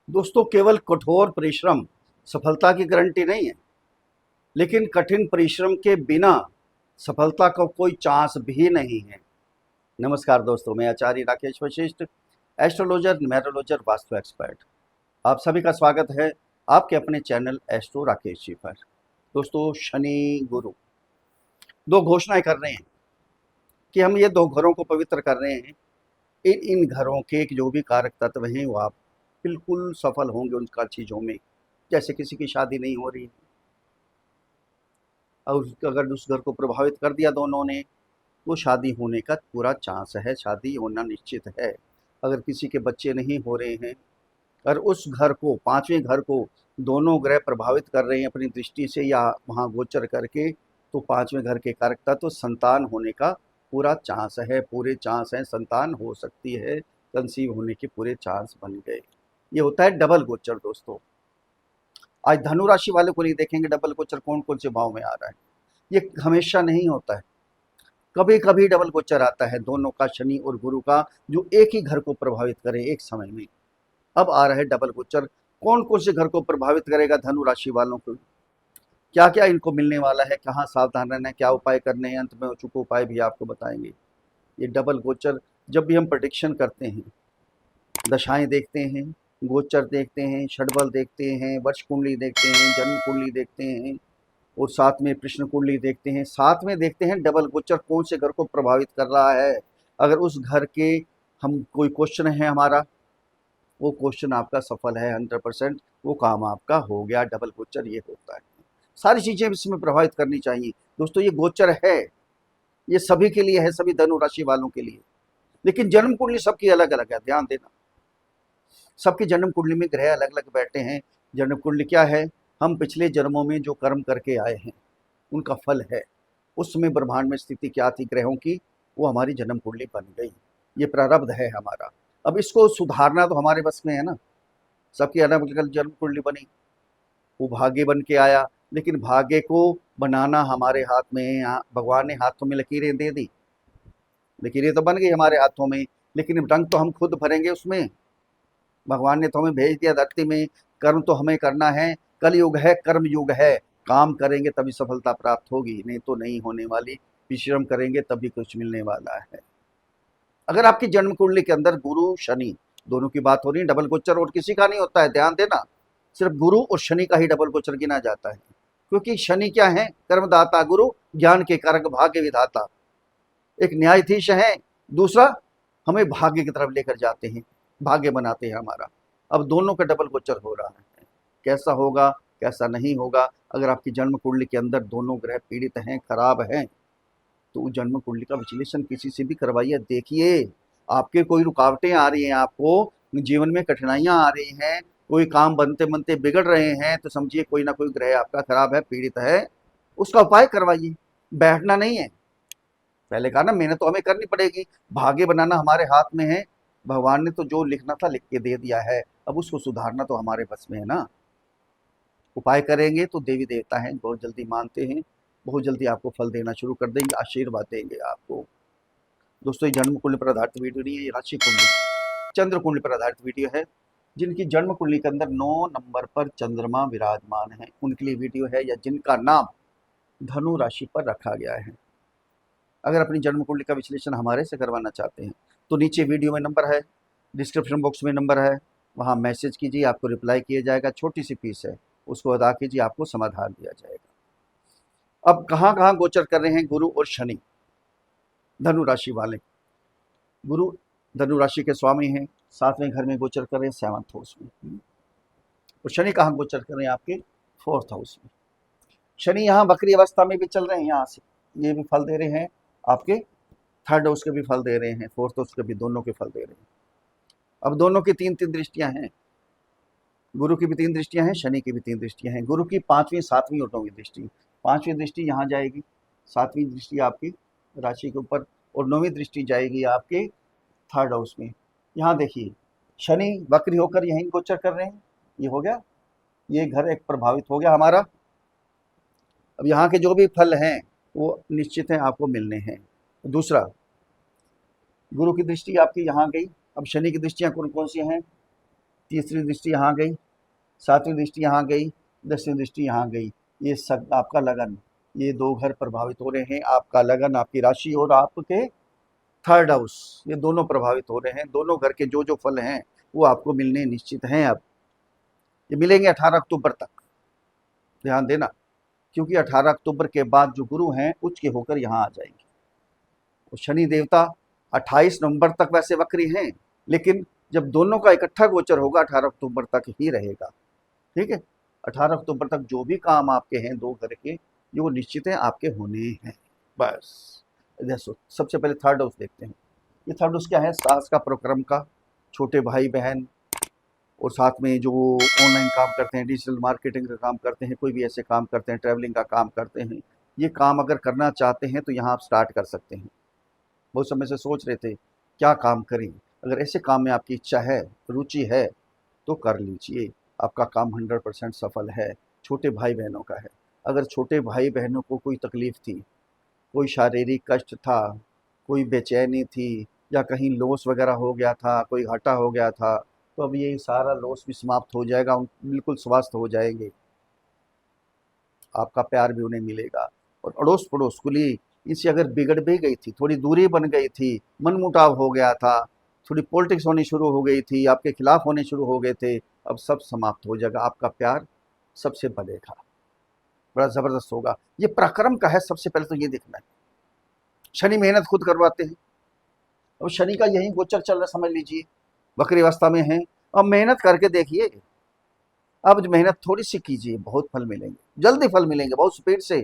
दोस्तों, केवल कठोर परिश्रम सफलता की गारंटी नहीं है, लेकिन कठिन परिश्रम के बिना सफलता का कोई चांस भी नहीं है। नमस्कार दोस्तों, मैं आचार्य राकेश वशिष्ठ, एस्ट्रोलॉजर, न्यूमेरोलॉजर, वास्तु एक्सपर्ट। आप सभी का स्वागत है आपके अपने चैनल एस्ट्रो राकेश जी पर। दोस्तों, शनि गुरु दो घोषणाएं कर रहे हैं कि हम ये दो घरों को पवित्र कर रहे हैं। इन इन घरों के जो भी कारक तत्व हैं वो आप बिल्कुल सफल होंगे उनका चीज़ों में। जैसे किसी की शादी नहीं हो रही और अगर उस घर को प्रभावित कर दिया दोनों ने, तो शादी होने का पूरा चांस है, शादी होना निश्चित है। अगर किसी के बच्चे नहीं हो रहे हैं और उस घर को, पांचवें घर को दोनों ग्रह प्रभावित कर रहे हैं अपनी दृष्टि से या वहाँ गोचर करके, तो पांचवें घर के कारकता तो संतान होने का पूरा चांस है, पूरे चांस हैं, संतान हो सकती है, कंसीव होने के पूरे चांस बन गए। ये होता है डबल गोचर। दोस्तों, आज धनु राशि वाले को नहीं देखेंगे डबल गोचर कौन कौन से भाव में आ रहा है। ये हमेशा नहीं होता है, कभी कभी डबल गोचर आता है दोनों का, शनि और गुरु का, जो एक ही घर को प्रभावित करे एक समय में। अब आ रहा है डबल गोचर, कौन कौन से घर को प्रभावित करेगा धनु राशि वालों को, क्या क्या इनको मिलने वाला है, कहाँ सावधान रहना है, क्या उपाय करने हैं, अंत में उचित उपाय भी आपको बताएंगे। ये डबल गोचर, जब भी हम प्रेडिक्शन करते हैं, दशाएं देखते हैं, गोचर देखते हैं, षडबल देखते हैं, वर्ष कुंडली देखते हैं, जन्म कुंडली देखते हैं और साथ में प्रश्न कुंडली देखते हैं, साथ में देखते हैं डबल गोचर कौन से घर को प्रभावित कर रहा है। अगर उस घर के हम कोई क्वेश्चन है हमारा, वो क्वेश्चन आपका सफल है 100%, वो काम आपका हो गया। डबल गोचर ये होता है, सारी चीज़ें इसमें प्रभावित करनी चाहिए। दोस्तों, ये गोचर है, ये सभी के लिए है, सभी धनु राशि वालों के लिए, लेकिन जन्म कुंडली सबकी अलग अलग है, ध्यान देना। सबकी जन्म कुंडली में ग्रह अलग अलग बैठे हैं। जन्म कुंडली क्या है, हम पिछले जन्मों में जो कर्म करके आए हैं उनका फल है। उस समय ब्रह्मांड में स्थिति क्या थी ग्रहों की, वो हमारी जन्म कुंडली बन गई। ये प्रारब्ध है हमारा। अब इसको सुधारना तो हमारे बस में है ना। सबकी अलग अलग जन्म कुंडली बनी, वो भाग्य बन के आया, लेकिन भाग्य को बनाना हमारे हाथ में है। भगवान ने हाथों में लकीरें दे दी, लकीरें तो बन गई हमारे हाथों में, लेकिन रंग तो हम खुद भरेंगे उसमें। भगवान ने तो हमें भेज दिया धरती में, कर्म तो हमें करना है। कल युग है, कर्म युग है, काम करेंगे तभी सफलता प्राप्त होगी, नहीं तो नहीं होने वाली। परिश्रम करेंगे तभी कुछ मिलने वाला है। अगर आपकी जन्म कुंडली के अंदर गुरु शनि दोनों की बात हो रही है, डबल गोचर और किसी का नहीं होता है, ध्यान देना। सिर्फ गुरु और शनि का ही डबल गोचर गिना जाता है, क्योंकि शनि क्या है, कर्मदाता, गुरु ज्ञान के कारक, भाग्य विधाता, एक न्यायाधीश है। दूसरा, हमें भाग्य की तरफ लेकर जाते हैं, भाग्य बनाते हैं हमारा। अब दोनों का डबल गोचर हो रहा है, कैसा होगा कैसा नहीं होगा। अगर आपकी जन्म कुंडली के अंदर दोनों ग्रह पीड़ित हैं, खराब हैं, तो जन्म कुंडली का विश्लेषण किसी से भी करवाइए। देखिए, आपके कोई रुकावटें आ रही हैं, आपको जीवन में कठिनाइयां आ रही हैं, कोई काम बनते बनते बिगड़ रहे हैं, तो समझिए कोई ना कोई ग्रह आपका खराब है, पीड़ित है। उसका उपाय करवाइए, बैठना नहीं है। पहले कहा ना, मेहनत तो हमें करनी पड़ेगी, भाग्य बनाना हमारे हाथ में है। भगवान ने तो जो लिखना था लिख के दे दिया है, अब उसको सुधारना तो हमारे बस में है ना। उपाय करेंगे तो देवी देवता हैं, बहुत जल्दी मानते हैं, बहुत जल्दी आपको फल देना शुरू कर देंगे, आशीर्वाद देंगे आपको। दोस्तों, ये जन्म कुंडली पर आधारित वीडियो नहीं है, ये राशि कुंडली, चंद्र कुंडली पर आधारित वीडियो है। जिनकी जन्म कुंडली के अंदर 9 नंबर पर चंद्रमा विराजमान है, उनके लिए वीडियो है, या जिनका नाम धनु राशि पर रखा गया है। अगर अपनी जन्म कुंडली का विश्लेषण हमारे से करवाना चाहते हैं, तो नीचे वीडियो में नंबर है, डिस्क्रिप्शन बॉक्स में नंबर है, वहाँ मैसेज कीजिए, आपको रिप्लाई किया जाएगा। छोटी सी फीस है, उसको अदा कीजिए, आपको समाधान दिया जाएगा। अब कहाँ कहाँ गोचर कर रहे हैं गुरु और शनि धनु राशि वाले। गुरु धनु राशि के स्वामी हैं, 7वें घर में गोचर कर रहे हैं, 7th हाउस में। और शनि कहाँ गोचर कर रहे हैं, आपके 4th हाउस में। शनि यहाँ वक्री अवस्था में भी चल रहे हैं, यहाँ से ये भी फल दे रहे हैं, आपके 3rd हाउस के भी फल दे रहे हैं, 4th हाउस के भी, दोनों के फल दे रहे हैं। अब दोनों की 3-3 दृष्टियां हैं, गुरु की भी 3 दृष्टियां हैं, शनि की भी 3 दृष्टियां हैं। गुरु की 5वीं, 7वीं और 9वीं दृष्टि। 5वीं दृष्टि यहाँ जाएगी, 7वीं दृष्टि आपकी राशि के ऊपर, और 9वीं दृष्टि जाएगी आपके 3rd हाउस में। यहाँ देखिए, शनि वक्री होकर यहीं गोचर कर रहे हैं, ये हो गया, ये घर एक प्रभावित हो गया हमारा। अब यहाँ के जो भी फल हैं वो निश्चित हैं, आपको मिलने हैं। दूसरा, गुरु की दृष्टि आपकी यहाँ गई। अब शनि की दृष्टियाँ कौन कौन सी हैं, तीसरी दृष्टि यहाँ गई, सातवीं दृष्टि यहाँ गई, 10वीं दृष्टि यहाँ गई। ये सब आपका लगन, ये 2 घर प्रभावित हो रहे हैं। आपका लगन, आपकी राशि और आपके थर्ड हाउस, ये दोनों प्रभावित हो रहे हैं। दोनों घर के जो फल हैं वो आपको मिलने निश्चित हैं। अब ये मिलेंगे 18 अक्टूबर तक, ध्यान देना, क्योंकि 18 अक्टूबर के बाद जो गुरु हैं उच्च के होकर यहाँ आ जाएंगे। और शनि देवता 28 नवंबर तक वैसे वक्री हैं, लेकिन जब दोनों का इकट्ठा गोचर होगा 18 अक्टूबर तक ही रहेगा। ठीक है, 18 अक्टूबर तक जो भी काम आपके हैं 2 घर के, ये वो निश्चित है आपके होने हैं। बस देखो, सबसे पहले थर्ड हाउस देखते हैं। ये थर्ड हाउस क्या है? सास का, प्रक्रम का, छोटे भाई बहन, और साथ में जो ऑनलाइन काम करते हैं, डिजिटल मार्केटिंग का काम करते हैं, कोई भी ऐसे काम करते हैं, ट्रैवलिंग का काम करते हैं, ये काम अगर करना चाहते हैं तो यहाँ आप स्टार्ट कर सकते हैं। बहुत समय से सोच रहे थे क्या काम करें, अगर ऐसे काम में आपकी इच्छा है, रुचि है, तो कर लीजिए, आपका काम 100% सफल है। छोटे भाई बहनों का है, अगर छोटे भाई बहनों को कोई तकलीफ थी, कोई शारीरिक कष्ट था, कोई बेचैनी थी, या कहीं लॉस वगैरह हो गया था, कोई घाटा हो गया था, तो अब ये सारा लॉस भी समाप्त हो जाएगा, बिल्कुल स्वस्थ हो जाएंगे। आपका प्यार भी उन्हें मिलेगा। और अड़ोस पड़ोस कुली इनसे अगर बिगड़ भी गई थी, थोड़ी दूरी बन गई थी, मनमुटाव हो गया था, थोड़ी पॉलिटिक्स होनी शुरू हो गई थी, आपके खिलाफ होने शुरू हो गए थे, अब सब समाप्त हो जाएगा। आपका प्यार सबसे बढ़ेगा, बड़ा ज़बरदस्त होगा। ये पराक्रम का है, सबसे पहले तो ये देखना है। शनि मेहनत खुद करवाते हैं। अब शनि का यही गोचर चल रहा, समझ लीजिए वक्री अवस्था में है। अब मेहनत करके देखिए, अब जो मेहनत थोड़ी सी कीजिए, बहुत फल मिलेंगे, जल्दी फल मिलेंगे, बहुत स्पीड से,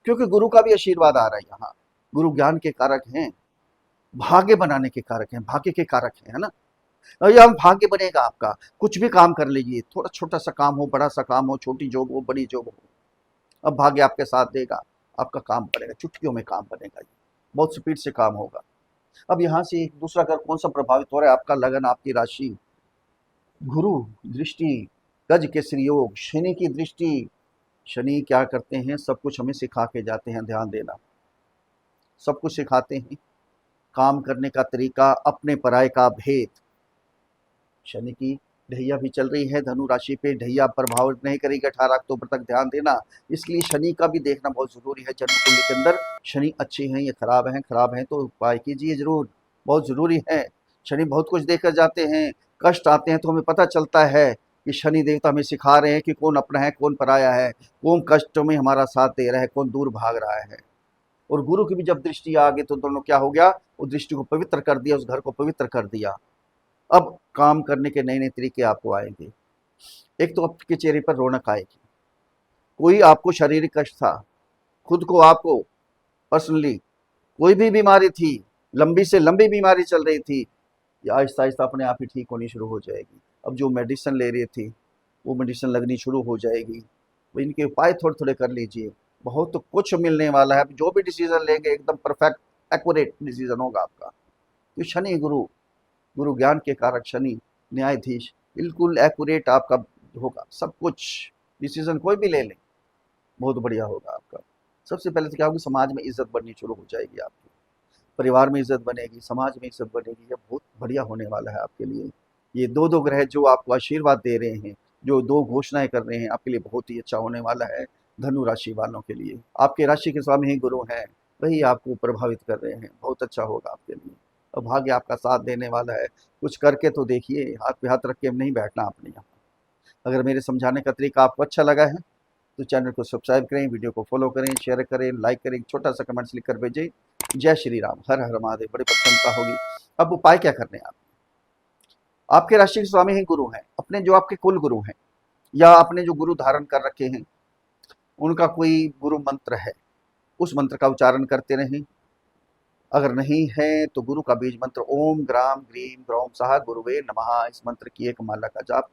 क्योंकि गुरु का भी आशीर्वाद आ रहा है यहाँ। गुरु ज्ञान के कारक हैं, भाग्य बनाने के कारक हैं, भाग्य के कारक हैं, है ना। और ये हम भाग्य बनेगा आपका, कुछ भी काम कर लीजिए, थोड़ा छोटा सा काम हो, बड़ा सा काम हो, छोटी जॉब हो, बड़ी जॉब हो, अब भाग्य आपके साथ देगा, आपका काम बनेगा, चुटकियों में काम बनेगा, बहुत स्पीड से काम होगा। अब यहाँ से एक दूसरा घर कौन सा प्रभावित हो रहा है? आपका लगन, आपकी राशि, गुरु दृष्टि, गज केसरी योग, शनि की दृष्टि। शनि क्या करते हैं? सब कुछ हमें सिखा के जाते हैं, ध्यान देना, सब कुछ सिखाते हैं, काम करने का तरीका, अपने पराये का भेद। शनि की ढैया भी चल रही है धनु राशि पे, ढैया प्रभावित नहीं करेगी 18 अक्टूबर तक, ध्यान देना। इसलिए शनि का भी देखना बहुत ज़रूरी है। जन्म कुंडली के अंदर शनि अच्छे हैं या खराब हैं तो उपाय कीजिए जरूर, बहुत ज़रूरी है। शनि बहुत कुछ देकर जाते हैं, कष्ट आते हैं तो हमें पता चलता है कि शनि देवता हमें सिखा रहे हैं कि कौन अपना है, कौन पराया है, कौन कष्ट में हमारा साथ दे रहा है, कौन दूर भाग रहा है। और गुरु की भी जब दृष्टि आ गई तो दोनों क्या हो गया, उस दृष्टि को पवित्र कर दिया, उस घर को पवित्र कर दिया। अब काम करने के नए नए तरीके आपको आएंगे। एक तो आपके चेहरे पर रौनक आएगी। कोई आपको शारीरिक कष्ट था, खुद को आपको पर्सनली कोई भी बीमारी थी, लंबी से लंबी बीमारी चल रही थी, ये आहिस्ता आहिस्ता अपने आप ही ठीक होनी शुरू हो जाएगी। अब जो मेडिसिन ले रही थी वो मेडिसिन लगनी शुरू हो जाएगी। तो इनके उपाय थोड़े थोड़े कर लीजिए, बहुत तो कुछ मिलने वाला है। जो भी डिसीजन लेंगे एकदम परफेक्ट एक्यूरेट डिसीजन होगा आपका। तो शनि गुरु, गुरु ज्ञान के कारक शनि न्यायाधीश, बिल्कुल एक्यूरेट आपका होगा सब कुछ। डिसीजन कोई भी ले लें, बहुत बढ़िया होगा आपका। सबसे पहले तो क्या होगी, समाज में इज्जत बननी शुरू हो जाएगी आपकी, परिवार में इज्जत बनेगी, समाज में इज्जत बनेगी। ये बहुत बढ़िया होने वाला है आपके लिए। ये 2 ग्रह जो आपको आशीर्वाद दे रहे हैं, जो 2 घोषणाएं कर रहे हैं, आपके लिए बहुत ही अच्छा होने वाला है। धनु राशि वालों के लिए, आपके राशि के स्वामी ही गुरु हैं, वही आपको प्रभावित कर रहे हैं, बहुत अच्छा होगा आपके लिए। और भाग्य आपका साथ देने वाला है। कुछ करके तो देखिए, हाथ पे हाथ रख के नहीं बैठना आपने यहाँ। अगर मेरे समझाने का तरीका आपको अच्छा लगा है तो चैनल को सब्सक्राइब करें, वीडियो को फॉलो करें, शेयर करें, लाइक करें, छोटा सा कमेंट्स लिख कर भेजें। जय श्री राम, हर हर महादेव, बड़ी प्रसन्नता होगी। अब उपाय क्या करने हैं आप? आपके राशि के स्वामी ही गुरु हैं, अपने जो आपके कुल गुरु हैं या अपने जो गुरु धारण कर रखे हैं, उनका कोई गुरु मंत्र है, उस मंत्र का उच्चारण करते रहें। अगर नहीं है तो गुरु का बीज मंत्र ओम ग्राम ग्रीम ग्रौम सहा गुरुवे नमः, इस मंत्र की एक माला का जाप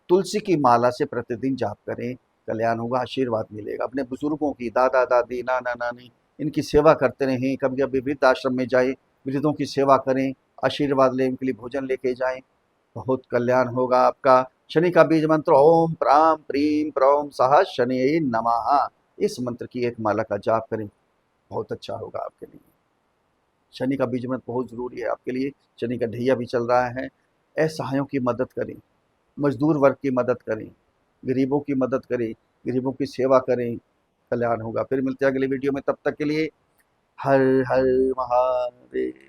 तुलसी की माला से प्रतिदिन जाप करें, कल्याण होगा, आशीर्वाद मिलेगा। अपने बुजुर्गों की, दादा दादी, नाना नानी, इनकी सेवा करते रहें। कभी कभी वृद्ध आश्रम में जाए, वृद्धों की सेवा करें, आशीर्वाद लें, उनके लिए भोजन लेके जाएं, बहुत कल्याण होगा आपका। शनि का बीज मंत्र ओम प्राम प्रीम प्रौम सहा शनि नमः, इस मंत्र की एक माला का जाप करें, बहुत अच्छा होगा आपके लिए। शनि का बीज मंत्र बहुत जरूरी है आपके लिए। शनि का ढैया भी चल रहा है, असहायों की मदद करें, मजदूर वर्ग की मदद करें, गरीबों की मदद करें, गरीबों की सेवा करें, कल्याण होगा। फिर मिलते हैं अगली वीडियो में, तब तक के लिए हर हर महादेव।